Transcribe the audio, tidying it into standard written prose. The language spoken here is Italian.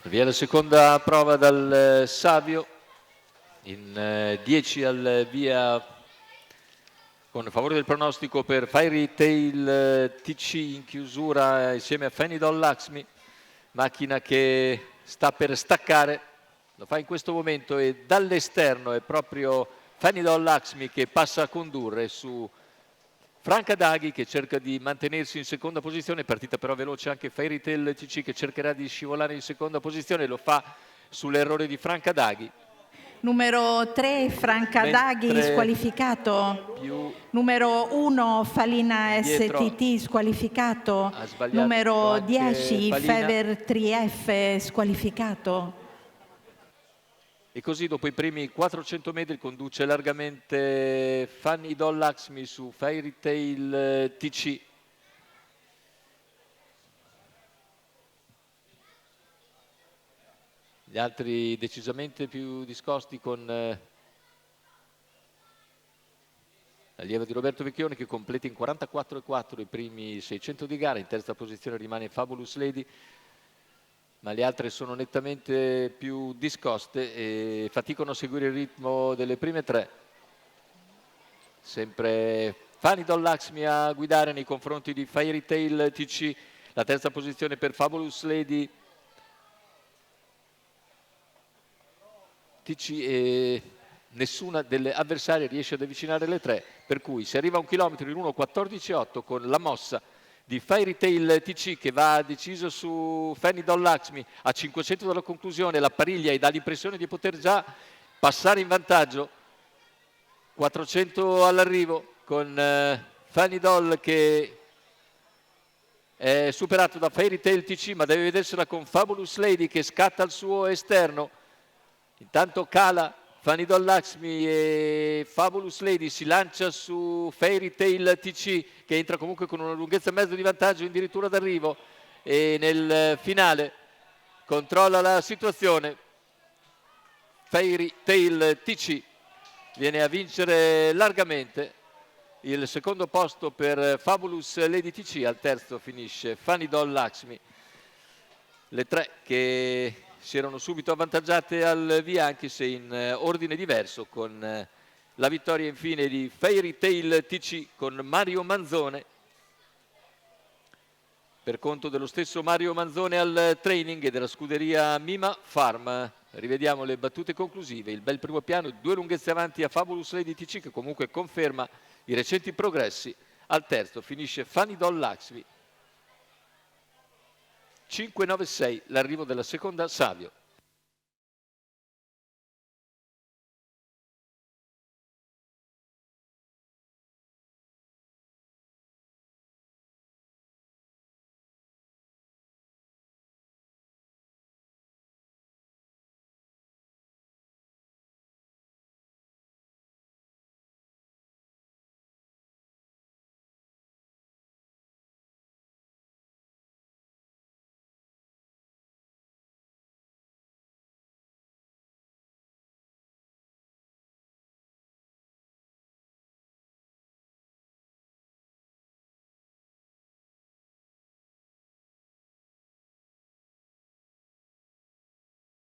Via la seconda prova dal Savio, in 10 al via con favore del pronostico per Fairy Tail TC in chiusura insieme a Fanidol Laxmi, macchina che sta per staccare, lo fa in questo momento e dall'esterno è proprio Fanidol Laxmi che passa a condurre su Franca Daghi che cerca di mantenersi in seconda posizione, partita però veloce anche Fairy Tail TC che cercherà di scivolare in seconda posizione, lo fa sull'errore di Franca Daghi. Numero 3 Franca Daghi squalificato. Numero 1 Falina STT squalificato. Numero 10 Fever 3F squalificato. E così dopo i primi 400 metri conduce largamente Fanidol Laxmi su Fairy Tail TC. Gli altri decisamente più discosti con l'allieva di Roberto Vecchioni che completa in 44,4 i primi 600 di gara, in terza posizione rimane Fabulous Lady, ma le altre sono nettamente più discoste e faticano a seguire il ritmo delle prime tre. Sempre Fanidol Laxmi a guidare nei confronti di Fairy Tail TC, la terza posizione per Fabulous Lady TC e nessuna delle avversarie riesce ad avvicinare le tre, per cui si arriva a 1 chilometro in 1:14,8 con la mossa di Fairy Tail TC che va deciso su Fanidol Laxmi a 500 dalla conclusione, la pariglia e dà l'impressione di poter già passare in vantaggio. 400 all'arrivo con Fanidol che è superato da Fairy Tail TC ma deve vedersela con Fabulous Lady che scatta al suo esterno. Intanto cala Fanidol Laxmi e Fabulous Lady si lancia su Fairy Tail TC che entra comunque con una lunghezza e mezzo di vantaggio addirittura d'arrivo e nel finale controlla la situazione. Fairy Tail TC viene a vincere largamente, il secondo posto per Fabulous Lady TC, al terzo finisce Fanidol Laxmi. Le tre che si erano subito avvantaggiate al via anche se in ordine diverso, con la vittoria infine di Fairy Tail TC con Mario Manzone per conto dello stesso Mario Manzone al training e della scuderia Mima Farm. Rivediamo le battute conclusive, il bel primo piano, 2 lunghezze avanti a Fabulous Lady TC che comunque conferma i recenti progressi. Al terzo finisce Fanidol Laxmi. 5,96 l'arrivo della seconda Savio.